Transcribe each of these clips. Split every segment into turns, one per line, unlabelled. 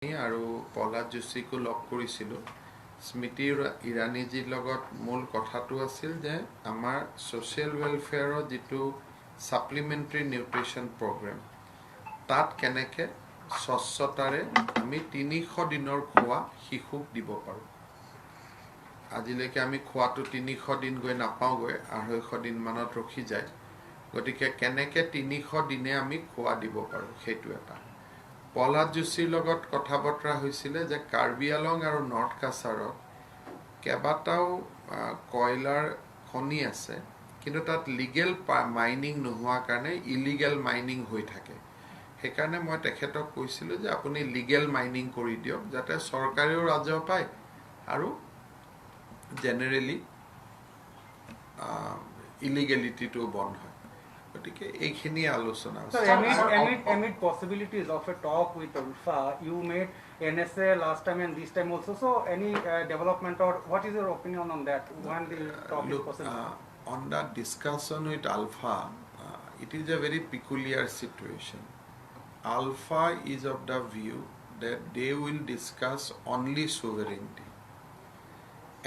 আৰু পলাশ যোশীকো লগ কৰিছিলোঁ। স্মৃতি ইৰাণীজীৰ লগত মূল কথাটো আছিল যে আমাৰ ছ'চিয়েল ৱেলফেয়াৰৰ যিটো ছাপ্লিমেণ্টাৰী নিউট্ৰিশ্যন প্ৰগ্ৰেম তাত কেনেকৈ স্বচ্ছতাৰে আমি ৩০০ দিনৰ খোৱা শিশুক দিব পাৰোঁ। আজিলৈকে আমি খোৱাটো ৩০০ দিন গৈ নাপাওঁগৈ, ২৫০ দিনমানত ৰখি যায়। গতিকে কেনেকৈ ৩০০ দিনে আমি খোৱা দিব পাৰোঁ সেইটো এটা। পলাশ যোশীৰ লগত কথা বতৰা হৈছিলে যে কাৰ্বি আলং আৰু নৰ্থ কাছাৰত কেইবাটাও কয়লাৰ খনি আছে, কিন্তু তাত লিগেল মাইনিং নোহোৱাৰ কাৰণে ইলিগেল মাইনিং হৈ থাকে। সেইকাৰণে মই তেখেতক কৈছিলোঁ যে আপুনি লিগেল মাইনিং কৰি দিয়ক, যাতে চৰকাৰেও ৰাজহ পায় আৰু জেনেৰেলি ইলিগেলিটিটো বন্ধ হয়। গতিকে এইখিনি আলোচনা হৈছে।
Amid possibilities of a talk with Alpha, you made NSA last time and this time also. So any development, or what is your opinion on that? When the talk is possible?
On that discussion with Alpha, it is a very peculiar situation. Alpha is of the view that they will discuss only sovereignty.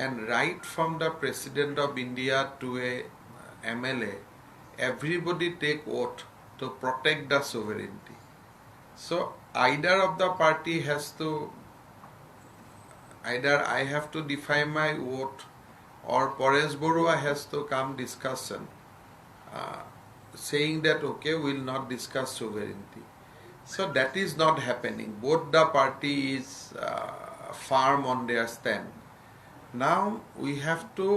And right from the President of India to a MLA, everybody take oath to protect the sovereignty. So either of the party has to, either I have to define my oath or Paresh Barua has to come discussion saying that okay, we will not discuss sovereignty. So that is not happening. Both the party is firm on their stand. Now we have to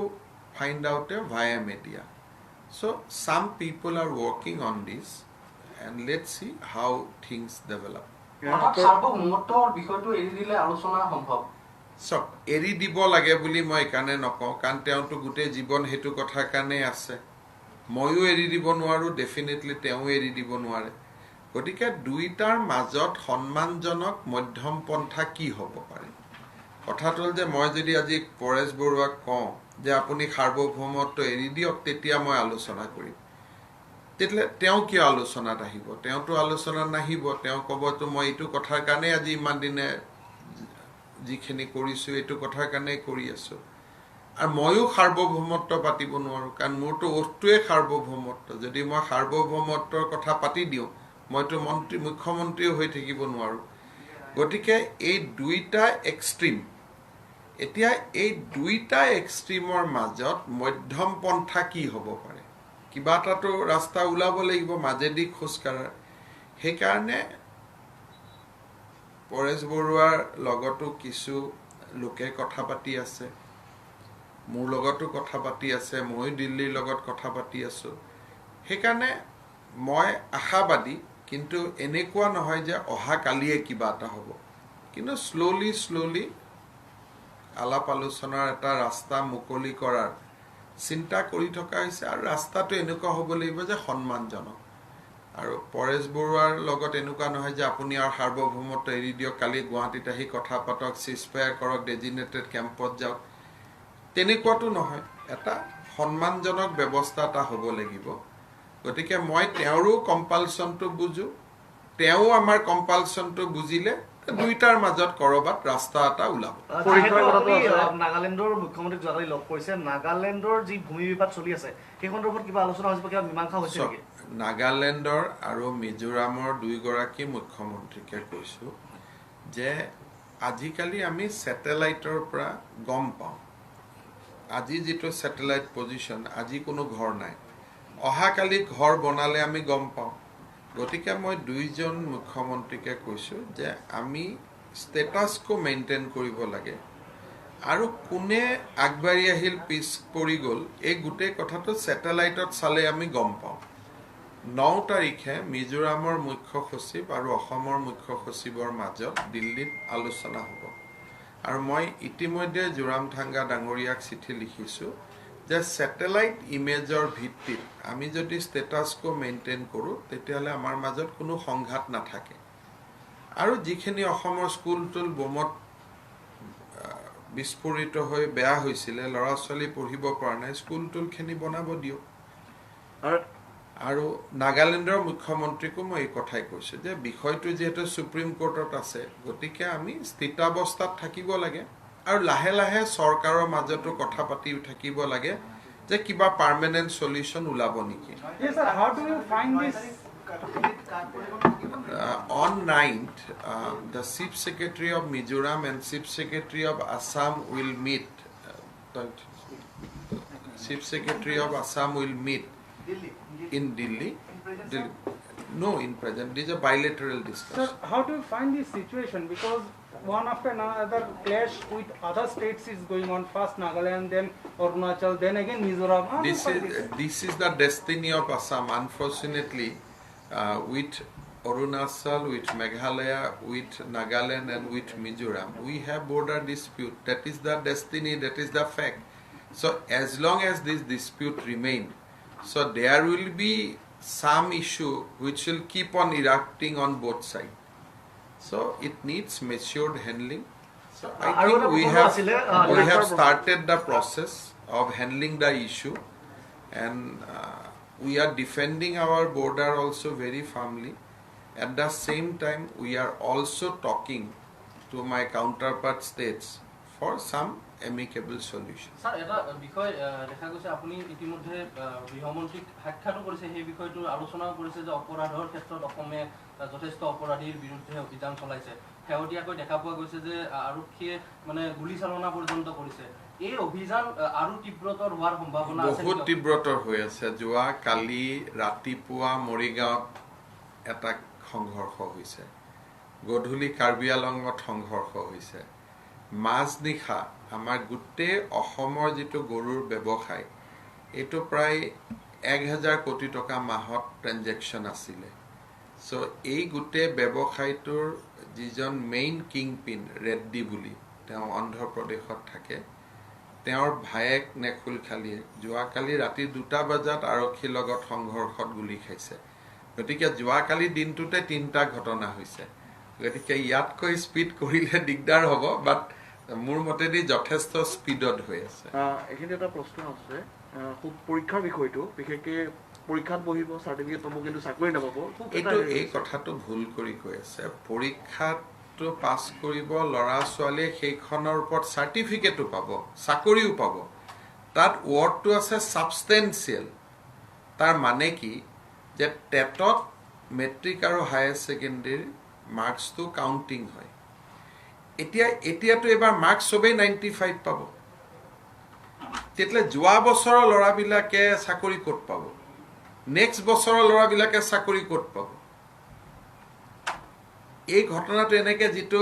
find out a via media. So some people are working on this, and let's see how things develop. So eri dibo lage buli moi kane noko kan teu to gute jibon hetu kotha kane ase moyo eri dibo noaru, definitely teu eri dibo noare. গতিকে দুইটাৰ মাজত সন্মানজনক মধ্যম পন্থা কি হ'ব পাৰে। কথাটো হ'ল যে মই যদি আজি পৰেশ বৰুৱাক কওঁ যে আপুনি সাৰ্বভৌমত্ব এৰি দিয়ক, তেতিয়া মই আলোচনা কৰিম, তেতিয়াহ'লে তেওঁ কিয় আলোচনাত আহিব? তেওঁতো আলোচনাত নাহিব। তেওঁ ক'বতো মই এইটো কথাৰ কাৰণে আজি ইমান দিনে যিখিনি কৰিছোঁ এইটো কথাৰ কাৰণেই কৰি আছোঁ, আৰু ময়ো সাৰ্বভৌমত্ব পাতিব নোৱাৰোঁ, কাৰণ মোৰতো ওঠটোৱে সাৰ্বভৌমত্ব। যদি মই সাৰ্বভৌমত্বৰ কথা পাতি দিওঁ, মইতো মুখ্যমন্ত্ৰীও হৈ থাকিব নোৱাৰোঁ। গতিকে এই দুইটা এক্সট্ৰিম, এতিয়া এই দুইটা এক্সট্ৰিমৰ মাজত মধ্যম পন্থা কি হ'ব পাৰে? কিবা এটাতো ৰাস্তা ওলাব লাগিব মাজেদি খোজকাঢ়াৰ। সেইকাৰণে পৰেশ বৰুৱাৰ লগতো কিছু লোকে কথা পাতি আছে, মোৰ লগতো কথা পাতি আছে, মই দিল্লীৰ লগত কথা পাতি আছোঁ। সেইকাৰণে মই আশাবাদী, কিন্তু এনেকুৱা নহয় যে অহা কালিয়ে কিবা এটা হ'ব। কিন্তু শ্ল'লি আলাপ আলোচনাৰ এটা ৰাস্তা মুকলি কৰাৰ চিন্তা কৰি থকা হৈছে, আৰু ৰাস্তাটো এনেকুৱা হ'ব লাগিব যে সন্মানজনক। আৰু পৰেশ বৰুৱাৰ লগত এনেকুৱা নহয় যে আপুনি আৰু সাৰ্বভৌমত্ব এৰি দিয়ক, কালি গুৱাহাটীত আহি কথা পাতক, চিজফায়াৰ কৰক, ডেজিনেটেড কেম্পত যাওক, তেনেকুৱাটো নহয়। এটা সন্মানজনক ব্যৱস্থা এটা হ'ব লাগিব। গতিকে মই তেওঁৰো কম্পালচনটো বুজো, তেওঁ আমাৰ কম্পালচনটো বুজিলে দুইটাৰ মাজত কৰবাত ৰাস্তা এটা ওলাব।
নাগালেণ্ডৰ মুখ্যমন্ত্ৰীক যোৱাকালি লগ কৰিছে, নাগালেণ্ডৰ যি ভূমি বিবাদ চলি আছে সেই সন্দৰ্ভত কিবা আলোচনা হৈছে, কিবা মীমাংসা হৈছে নেকি?
নাগালেণ্ডৰ আৰু মিজোৰামৰ দুয়োগৰাকী মুখ্যমন্ত্ৰীকে কৈছোঁ যে আজিকালি আমি ছেটেলাইটৰ পৰা গম পাওঁ, আজি যিটো ছেটেলাইট পজিশ্যন, আজি কোনো ঘৰ নাই, অহাকালি ঘৰ বনালে আমি গম পাওঁ। গতিকে মই দুইজন মুখ্যমন্ত্ৰীকে কৈছোঁ যে আমি ষ্টেটাছকো মেইনটেইন কৰিব লাগে, আৰু কোনে আগবাঢ়ি আহিল পিছ পৰি গ'ল এই গোটেই কথাটো ছেটেলাইটত চালে আমি গম পাওঁ। 9 তাৰিখে মিজোৰামৰ মুখ্য সচিব আৰু অসমৰ মুখ্য সচিবৰ মাজত দিল্লীত আলোচনা হ'ব, আৰু মই ইতিমধ্যে জোৰামথাংগা ডাঙৰীয়াক চিঠি লিখিছোঁ যে ছেটেলাইট ইমেজৰ ভিত্তিত আমি যদি ষ্টেটাছকো মেইনটেইন কৰোঁ, তেতিয়াহ'লে আমাৰ মাজত কোনো সংঘাত নাথাকে। আৰু যিখিনি অসমৰ স্কুল টুল বোমত বিস্ফোৰিত হৈ বেয়া হৈছিলে, ল'ৰা ছোৱালী পঢ়িব পৰা নাই, স্কুল টুলখিনি বনাব দিয়ক। আৰু নাগালেণ্ডৰ মুখ্যমন্ত্ৰীকো মই এই কথাই কৈছোঁ যে বিষয়টো যিহেতু সুপ্ৰিম কোৰ্টত আছে গতিকে আমি স্থিতাৱস্থাত থাকিব লাগে আৰু লাহে লাহে চৰকাৰৰ মাজতো কথা পাতি থাকিব লাগে যে কিবা পাৰ্মানেণ্ট সলিউশ্যন ওলাব নেকি
Yes, sir. How do you find this?
On 9th, the Chief Secretary of Mizoram and Chief Secretary of Assam will meet. Chief Secretary of Assam will meet in Delhi. No, in present. This is a bilateral
Sir,
discussion.
how do you find this situation? Because one after another clash with other states is going on. First Nagaland, then Arunachal, then again Mizoram. How do you find this?
This is the destiny of Assam. Unfortunately, with Arunachal, with Meghalaya, with Nagaland, and with Mizoram, we have border dispute. That is the destiny. That is the fact. So as long as this dispute remain, so there will be some issue which will keep on erupting on both sides. So it needs matured handling. So I think we have started the process of handling the issue, and we are defending our border also very firmly. At the same time, we are also talking to my counterpart states for some amicable solution.
Sir এটা বিষয় দেখা গৈছে আপুনি ইতিমধ্যে গৃহমন্ত্ৰীক সাক্ষাৎ কৰিছে সেই বিষয়টো আলোচনাও কৰিছে যে অপৰাধৰ ক্ষেত্ৰত অসমে যথেষ্ট অপৰাধীৰ বিৰুদ্ধে অভিযান চলাইছে শেহতীয়াকৈ দেখা পোৱা গৈছে যে আৰক্ষীয়ে মানে গুলীচালনা পৰ্যন্ত কৰিছে এই অভিযান আৰু তীব্ৰতৰ হোৱাৰ সম্ভাৱনা আছে
বহুত তীব্ৰতৰ হৈ আছে যোৱা কালি ৰাতিপুৱা মৰিগাঁৱত এটা সংঘৰ্ষ হৈছে গধূলি কাৰ্বি আংলঙত সংঘৰ্ষ হৈছে মাজনিশা আমাৰ গোটেই অসমৰ যিটো গৰুৰ ব্যৱসায় এইটো প্ৰায় 1000 কোটি টকা মাহত ট্ৰানজেকশ্যন আছিলে সো এই গোটেই ব্যৱসায়টোৰ যিজন মেইন কিংপিন ৰেড্ডি বুলি তেওঁ অন্ধ্ৰপ্ৰদেশত থাকে তেওঁৰ ভায়েক নেখুল খালিয়ে যোৱাকালি ৰাতি 2টা বজাত আৰক্ষীৰ লগত সংঘৰ্ষত গুলি খাইছে গতিকে যোৱাকালি দিনটোতে 3টা ঘটনা হৈছে গতিকে ইয়াতকৈ স্পীড কৰিলে দিগদাৰ হ'ব বাট মোৰ মতেদি যথেষ্ট স্পীডত হৈ আছে
এখানে এটা প্ৰশ্ন আছে খুব পৰীক্ষাৰ বিষয়টো বিশেষকৈ পৰীক্ষাত বহিব সাৰ্টিফিকেট পাব কিন্তু চাকৰি নাপাব
এইটো এই কথাটো ভুল কৰি কৈ আছে পৰীক্ষাটো পাছ কৰিব ল'ৰা ছোৱালীয়ে সেইখনৰ ওপৰত চাৰ্টিফিকেটো পাব চাকৰিও পাব তাত ৱৰ্ডটো আছে সাবষ্টেন্সিয়েল তাৰ মানে কি যে টেটত মেট্ৰিক আৰু হায়াৰ ছেকেণ্ডেৰী মাৰ্কছটো কাউণ্টিং হয় এতিয়াতো এবাৰ মাৰ্কছ সবেই 95 পাব তেতিয়ালে যোৱা বছৰৰ ল'ৰাবিলাকে চাকৰি ক'ত পাব নেক্সট বছৰৰ ল'ৰাবিলাকে চাকৰি ক'ত পাব এই ঘটনাটো এনেকে যিটো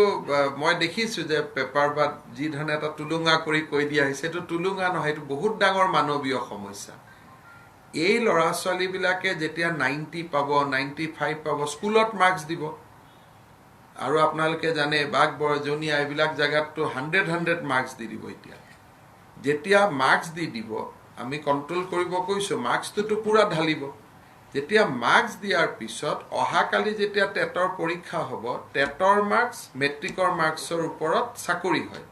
মই দেখিছো যে পেপাৰ বা যি ধৰণে এটা তুলুঙা কৰি কৈ দিয়া হৈছে এইটো তুলুঙা নহয় এইটো বহুত ডাঙৰ মানৱীয় সমস্যা এই ল'ৰা ছোৱালীবিলাকে যেতিয়া 90 পাব 95 পাব স্কুলত মাৰ্কছ দিব আৰু আপোনালোকে জানে বাগ বৰজনীয়া এইবিলাক জায়গাতো 100 মাৰ্কছ দি দিব এতিয়া যেতিয়া মাৰ্কছ দি দিব আমি কন্ট্ৰোল কৰিব কৈছো মাৰ্কছটো পুৰা ঢালিব যেতিয়া মাৰ্কছ দিয়াৰ পিছত অহাকালি যেতিয়া টেটৰ পৰীক্ষা হ'ব টেটৰ মাৰ্কছ মেট্ৰিকৰ মাৰ্কছৰ ওপৰত চাকৰি হয়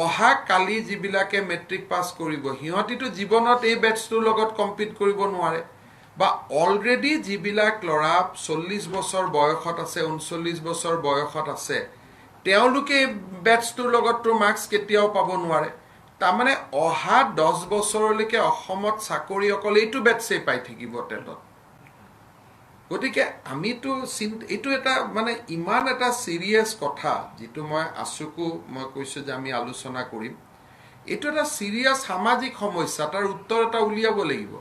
অহাকালি যিবিলাকে মেট্ৰিক পাছ কৰিব হিহঁতিটো জীৱনত এই বেটছটোৰ লগত কম্পিট কৰিব নোৱাৰে বা অলৰেডি যিবিলাক ল'ৰা 40 বছৰ বয়সত আছে 39 বছৰ বয়সত আছে তেওঁলোকে বেটছটোৰ লগতটো মাৰ্কছ কেতিয়াও পাব নোৱাৰে তাৰমানে অহা 10 বছৰলৈকে অসমত চাকৰি অকল এইটো বেটছে পাই থাকিব টেটত গতিকে আমিতো এইটো এটা মানে ইমান এটা সিৰিয়াছ কথা যিটো মই আছুকো মই কৈছো যে আমি আলোচনা কৰিম এইটো এটা সিৰিয়াছ সামাজিক সমস্যা তাৰ উত্তৰ এটা উলিয়াব লাগিব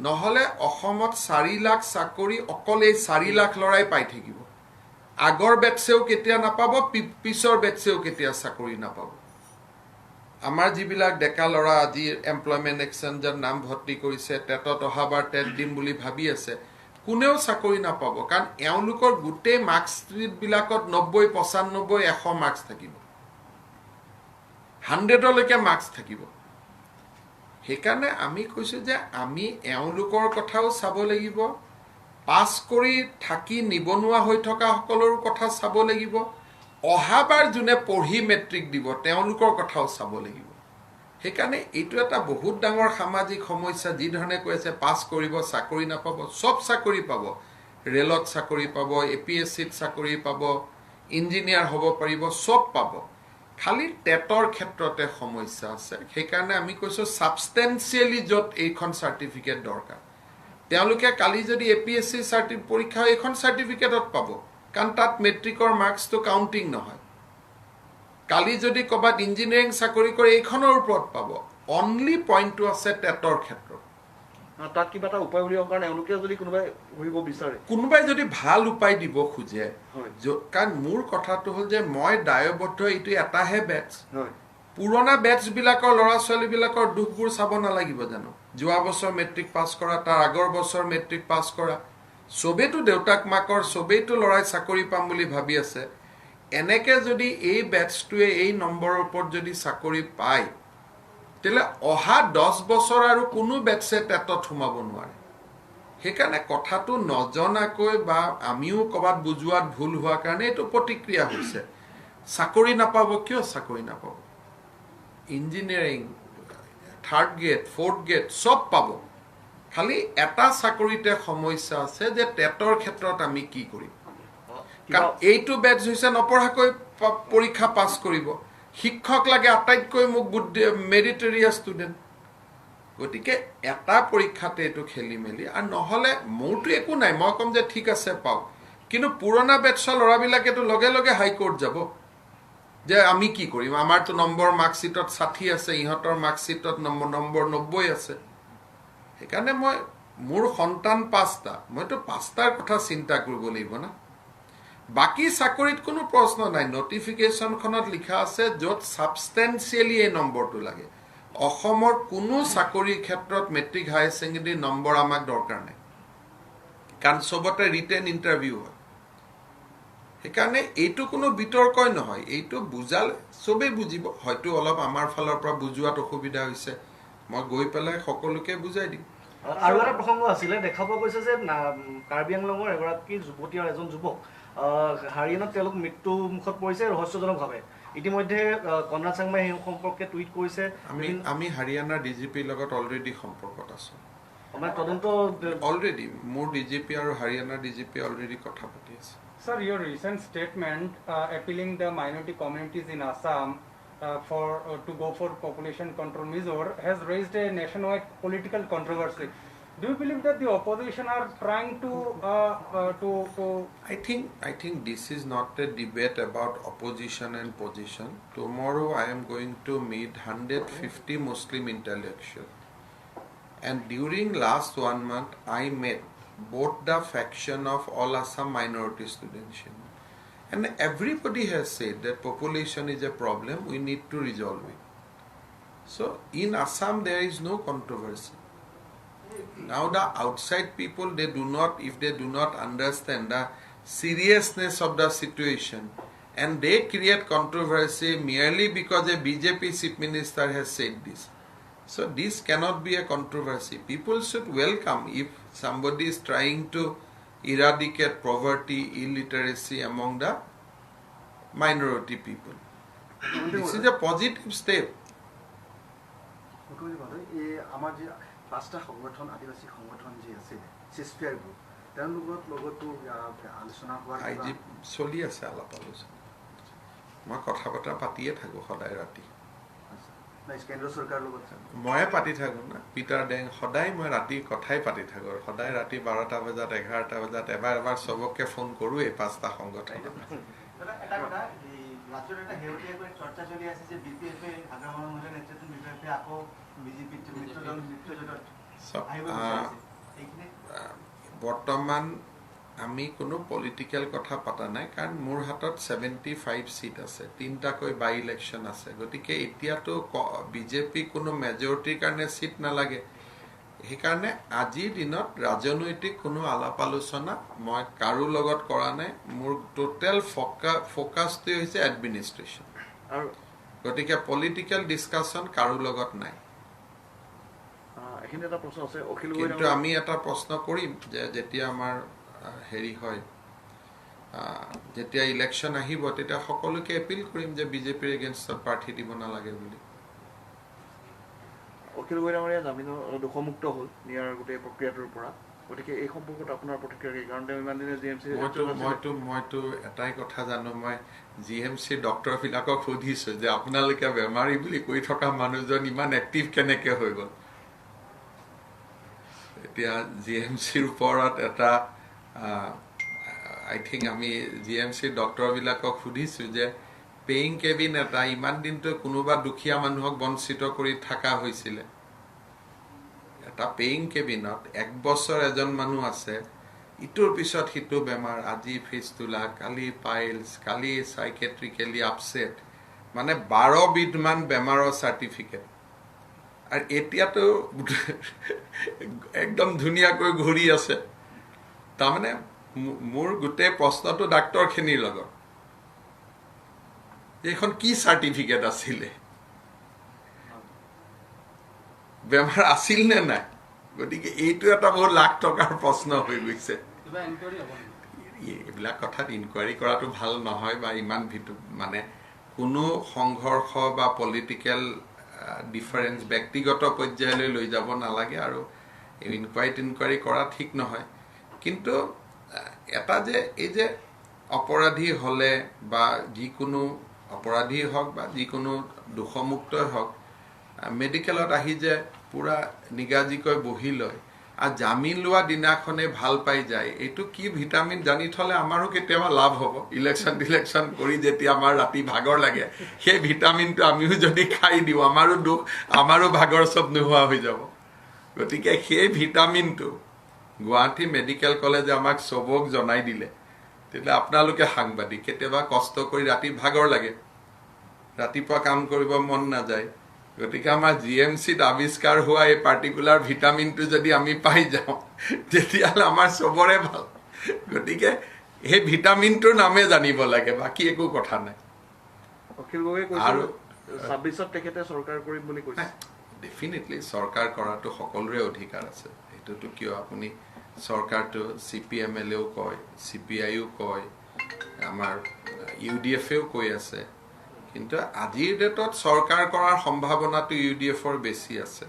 নহলে অসমত 4 লাখ চাকৰি অকল এই 4 লাখ লৰাই পাই থাকিব আগৰ বেটছেও কেতিয়া নাপাব পিছৰ বেটছেও কেতিয়া চাকৰি নাপাব আমাৰ যিবিলাক ডেকা লৰা আজি এমপ্লয়মেন্ট এক্সচেঞ্জৰ নাম ভৰ্তি কৰিছে টেটত অহাবাৰ টেট দিম বুলি ভাবি আছে কোনেও চাকৰি নাপাব কাৰণ এওঁলোকৰ গোটেই মাৰ্কছ বিলাকত 90 95 100 মাৰ্কছ থাকিব 100 লৈকে মাৰ্কছ থাকিব সেইকাৰণে আমি কৈছো যে আমি এওঁলোকৰ কথাও চাব লাগিব পাছ কৰি থাকি নিবনুৱা হৈ থকা সকলৰ কথা চাব লাগিব অহাবাৰ জুনে পঢ়ি মেট্ৰিক দিব তেওঁলোকৰ কথাও চাব লাগিব সেইকাৰণে এইটো এটা বহুত ডাঙৰ সামাজিক সমস্যা যি ধৰণে কৈ আছে পাছ কৰিব চাকৰি নাপাব সব চাকৰি পাব ৰেলত চাকৰি পাব APSCত চাকৰি পাব ইঞ্জিনিয়াৰ হ'ব পাৰিব সব পাব খালি টেটৰ ক্ষেত্ৰতে সমস্যা আছে সেইকাৰণে আমি কৈছো সাবস্টেন্সিয়েলি যত এইখন সাৰ্টিফিকেট দৰকাৰ তেওঁলোকে কালি যদি APSC পৰীক্ষা এইখন সাৰ্টিফিকেটত পাব কাৰণ তাত মেট্ৰিকৰ মাৰ্কছটো কাউন্টিং নহয় কালি যদি কবাত ইঞ্জিনিয়াৰিং চাকৰি কৰে এইখনৰ ওপৰত পাব অনলি পইণ্টটো আছে টেটৰ ক্ষেত্ৰত
তাত কিবা এটা উপায় উলিয়াবৰ কাৰণে এওঁলোকে যদি কোনোবাই কৰিব বিচাৰে
কোনোবাই যদি ভাল উপায় দিব খোজে কাৰণ মোৰ কথাটো হ'ল যে মই দায়বদ্ধ এইটো এটাহে বেটছ পুৰণা বেটছ বিলাকৰ ল'ৰা ছোৱালী বিলাকৰ দুখবোৰ চাব নালাগিব জানো যোৱা বছৰ মেট্ৰিক পাছ কৰা তাৰ আগৰ বছৰ মেট্ৰিক পাছ কৰা সবেতো দেউতাক মাকৰ সবেইতো ল'ৰাই চাকৰি পাম বুলি ভাবি আছে এনেকে যদি এই বেটছটোৱে এই নম্বৰৰ ওপৰত যদি চাকৰি পায় তেলে অহা 10 বছৰ আৰু কোনো বেটছে টেটত সোমাব নোৱাৰে সেইকাৰণে কথাটো নজনাকৈ বা আমিও কবাত বুজোৱাত ভুল হোৱাৰ কাৰণে এইটো প্ৰতিক্ৰিয়া হৈছে চাকৰি নাপাব কিয় চাকৰি নাপাব engineering third grade fourth grade সব পাব খালি এটা চাকৰিতে সমস্যা আছে যে টেটৰ ক্ষেত্ৰত আমি কি কৰিম কাৰণ এইটো বেটছ হৈছে নপঢ়াকৈ পৰীক্ষা পাছ কৰিব শিক্ষক লাগে আটাইতকৈ মোক মেৰিটৰিয়া ষ্টুডেণ্ট গতিকে এটা পৰীক্ষাতে এইটো খেলি মেলি আৰু নহ'লে মোৰতো একো নাই মই কম যে ঠিক আছে পাওঁ কিন্তু পুৰণা বেটছৰ ল'ৰাবিলাকেতো লগে লগে হাইকোৰ্ট যাব যে আমি কি কৰিম আমাৰতো নম্বৰ মাৰ্কশ্বিটত 60 আছে ইহঁতৰ মাৰ্কশ্বিটত নম্বৰ 90 আছে সেইকাৰণে মই মোৰ সন্তান 5টা মইতো 5টাৰ কথা চিন্তা কৰিব লাগিব না বাকি চাকৰিত কোনো প্ৰশ্ন নাই নটিফিকেশনখনত লিখা আছে য'ত সাবস্টেন্সিয়েলি এই নম্বৰটো লাগে অসমৰ কোনো চাকৰিৰ ক্ষেত্ৰত মেট্ৰিক হাই সেকেন্ডাৰী নম্বৰ আমাক দৰকাৰ নাই কাৰণ সবতে ৰিটেন ইন্টাৰভিউ হয় সেইকাৰণে এইটো কোনো বিতৰ্কই নহয় এইটো বুজালে সবে বুজিব হয়তো অলপ আমাৰ ফালৰ পৰা বুজোৱাত অসুবিধা হৈছে মই গৈ পেলাই সকলোকে বুজাই দিম
আৰু এটা প্ৰসংগ আছিলে দেখা পোৱা গৈছে যে কাৰ্বি আংলঙৰ এগৰাকী যুৱতী আৰু এজন যুৱক হাৰিয়ানাত তেওঁলোক মৃত্যু মুখত পৰিছে ৰহস্যজনকভাৱে ইতিমধ্যে কনৰাড চাংমাই এই সম্পৰ্কে টুইট কৰিছে
আমি হাৰিয়ানাৰ ডিজিপিৰ লগত অলৰেডি সম্পৰ্কত আছো
আমাৰ তদন্ত
অলৰেডি মোৰ ডিজিপি আৰু হাৰিয়ানাৰ ডিজিপি অলৰেডি কথা পাতি আছে
Sir, your recent statement appealing the minority communities in Assam to go for population control measure has raised a nationwide political controversy. Do you believe that the opposition are trying to
I think this is not a debate about opposition and position. Tomorrow I am going to meet 150 Muslim intellectuals. And during last 1 month I met both the faction of all Assam minority students. And everybody has said that population is a problem, we need to resolve it. So in Assam there is no controversy. Now the outside people, if they do not understand the seriousness of the situation and they create controversy merely because a BJP chief minister has said this. So this cannot be a controversy. People should welcome if somebody is trying to eradicate poverty, illiteracy among the minority people. This is a positive step.
পাঁচটা সংগঠন আদিবাসী সংগঠন যি আছে সিস্ফিয়াৰ group তেওঁলোকৰ লগতো আলোচনা কৰা
চলি আছে আলাপ আলোচনা মই কথা বতৰা পাতিয়ে থাকো সদায় ৰাতি
কেন্দ্ৰ চৰকাৰৰ লগত
ময়ে পাতি থাকো না পিটাৰ ডেং সদায় মই ৰাতি কথাই পাতি থাকো সদায় ৰাতি 12টা বজাত 11টা বজাত এবাৰ সবকে ফোন কৰো এই পাঁচটা সংগঠন
এটা কথা এই ৰাজ্যৰ এটা হেউটিয়াকৈ চৰ্চা চলি আছে যে বিপিএফে আগ্ৰামনৰ মহিলা নেতৃত্বত বিপিএফে আকৌ
বৰ্তমান আমি কোনো পলিটিক্যাল কথা পাতা নাই কাৰণ মোৰ হাতত 75 সিট আছে 3টাকৈ বাই ইলেকশন আছে গতিকে এতিয়াতো বিজেপি কোনো মেজৰিটিৰ কাৰণে সিট নালাগে সেইকাৰণে আজিৰ দিনত ৰাজনৈতিক কোনো আলাপ আলোচনা মই কাৰো লগত কৰা নাই মোৰ টোটাল ফোকাসটো হৈছে এডমিনিষ্ট্ৰেচন
আৰু
গতিকে পলিটিক্যাল ডিসকাশন কাৰো লগত নাই
এখানে এটা প্ৰশ্ন আছে অখিল
কিন্তু আমি এটা প্ৰশ্ন কৰিম যে যেতিয়া আমাৰ হেৰি হয় যেতিয়া ইলেকশন আহিব তেতিয়া সকলোকে এপিল কৰিম যে বিজেপিৰ এগেইনষ্টত প্ৰাৰ্থী দিব নালাগে বুলি
অখিল গগৈ ডাঙৰীয়া জামিনৰ দোষমুক্ত হ'ল নিয়াৰ গোটেই প্ৰক্ৰিয়াটোৰ পৰা গতিকে এই সম্পৰ্কত আপোনাৰ প্ৰতিক্ৰিয়া কি কাৰণ তেওঁ ইমান দিনে GMC
মইতো এটাই কথা জানো মই GMC ডক্টৰবিলাকক সুধিছো যে আপোনালোকে বেমাৰী বুলি কৈ থকা মানুহজন ইমান এক্টিভ কেনেকে হৈ গ'ল এতিয়া GMCৰ ওপৰত এটা আই থিংক আমি GMC ডক্টৰবিলাকক সুধিছো যে পেইং কেবিন এটা ইমান দিনটো কোনোবা দুখীয়া মানুহক বঞ্চিত কৰি থকা হৈছিলে এটা পেইং কেবিনত 1 বছৰ এজন মানুহ আছে ইটোৰ পিছত সিটো বেমাৰ আজি ফিস্তুলা কালি পাইলছ কালি সাইকেট্ৰিকেলি আপসেট মানে 12 বিধমান বেমাৰৰ সাৰ্টিফিকেট আৰু এতিয়াতো একদম ধুনীয়াকৈ ঘূৰি আছে তাৰমানে মোৰ গোটেই প্ৰশ্নটো ডাক্তৰখিনিৰ লগত এইখন কি সাৰ্টিফিকেট আছিলে বেমাৰ আছিল নে নাই গতিকে এইটো এটা বহুত লাখ টকাৰ প্ৰশ্ন হৈ গৈছে এইবিলাক কথাত ইনকুৱাৰী কৰাটো ভাল নহয় বা ইমান মানে কোনো সংঘৰ্ষ বা পলিটিকেল ডিফাৰেন্স ব্যক্তিগত পৰ্যায়লৈ লৈ যাব নালাগে আৰু ইনকুৱাৰী কৰা ঠিক নহয় কিন্তু এটা যে এই যে অপৰাধী হলে বা যিকোনো অপৰাধী হওক বা যিকোনো দোষমুক্তই হওক মেডিকেলত আহি যে পুৰা নিগাজিকৈ বহি লয় আৰু জামিন লোৱা দিনাখনে ভাল পাই যায় এইটো কি ভিটামিন জানি থলে আমাৰো কেতিয়াবা লাভ হ'ব ইলেকশ্যন কৰি যেতিয়া আমাৰ ৰাতি ভাগৰ লাগে সেই ভিটামিনটো আমিও যদি খাই দিওঁ আমাৰো দুখ আমাৰো ভাগৰ চব নোহোৱা হৈ যাব গতিকে সেই ভিটামিনটো গুৱাহাটী মেডিকেল কলেজে আমাক চবক জনাই দিলে তেতিয়াহ'লে আপোনালোকে সাংবাদিক কেতিয়াবা কষ্ট কৰি ৰাতি ভাগৰ লাগে ৰাতিপুৱা কাম কৰিব মন নাযায় গতিকে আমাৰ GMCত আৱিষ্কাৰ হোৱা এই পাৰ্টিকুলাৰ ভিটামিনটো যদি আমি পাই যাওঁ তেতিয়াহ'লে আমাৰ চবৰে ভাল গতিকে সেই ভিটামিনটোৰ নামে জানিব লাগে বাকী একো কথা নাই
অখিল গগৈ কৈছে আৰু 26ত তেখেতে চৰকাৰ কৰিম বুলি কৈছে
ডেফিনেটলি চৰকাৰ কৰাটো সকলোৰে অধিকাৰ আছে এইটোতো কিয় আপুনি চৰকাৰটো CPMLও কয় CPIও কয় আমাৰ UDFও কৈ আছে কিন্তু আজিৰ ডেটত চৰকাৰ কৰাৰ সম্ভাৱনাটো UDFৰ বেছি আছে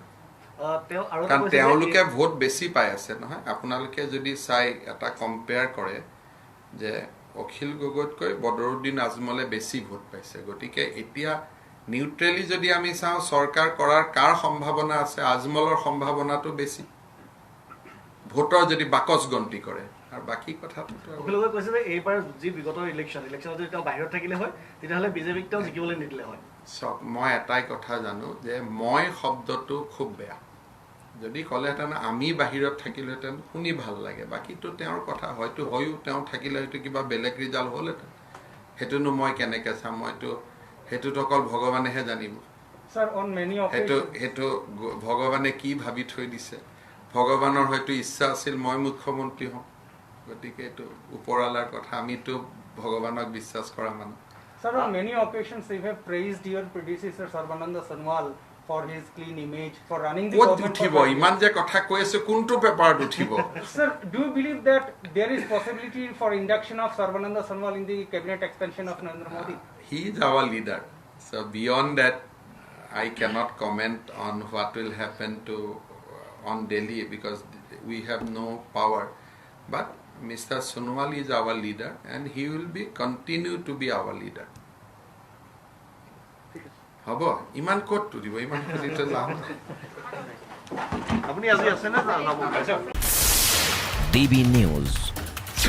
কাৰণ তেওঁলোকে ভোট বেছি পাই আছে নহয় আপোনালোকে যদি চাই এটা কম্পেয়াৰ কৰে যে অখিল গগৈতকৈ বদৰুদ্দিন আজমলে বেছি ভোট পাইছে গতিকে এতিয়া নিউট্ৰেলি যদি আমি চাওঁ চৰকাৰ কৰাৰ কাৰ সম্ভাৱনা আছে আজমলৰ সম্ভাৱনাটো বেছি ভোটৰ যদি বাকচ গন্তি কৰে আৰু বাকি কথাটো
অখিল গগৈ কৈছে যে এইবাৰ যি বিগত ইলেকশ্যনত যদি তেওঁ বাহিৰত থাকিলে হয় তেতিয়াহ'লে বিজেপিক তেওঁ জিকিবলৈ নিদিলে হয়
সব মই এটাই কথা জানো যে মই শব্দটো খুব বেয়া যদি ক'লেহেঁতেন আমি বাহিৰত থাকিলেহেঁতেন শুনি ভাল লাগে বাকীটো তেওঁৰ কথা হয়তো হয়ো তেওঁ থাকিলে হয়তো কিবা বেলেগ ৰিজাল্ট হ'লহেঁতেন সেইটোনো মই কেনেকৈ চাম মইতো সেইটোতো অকল ভগৱানেহে জানিব সেইটো ভগৱানে কি ভাবি থৈ দিছে ভগৱানৰ হয়তো ইচ্ছা আছিল মই মুখ্যমন্ত্ৰী হওঁ গতিকে এইটো ওপৰৱালাৰ কথা আমিতো ভগৱানক বিশ্বাস কৰা মানুহ
Sir, on many occasions you have praised your predecessor Sarbananda Sonowal for his clean image, for running the government.
ইমান যে কথা কৈ আছে কোনটো পেপাৰত উঠিব
Sir, do you believe that there is possibility for induction of Sarbananda Sonowal in the cabinet expansion of Narendra Modi?
He is our leader. So beyond that, I cannot comment on what will happen to on Delhi because we have no power. But Mr. Sonowal is our leader and he will be continue to be our leader. হব ইমান কত তুলিব ইমান খুলিতে যাম
আপুনি আজি আছে না যাব
DB News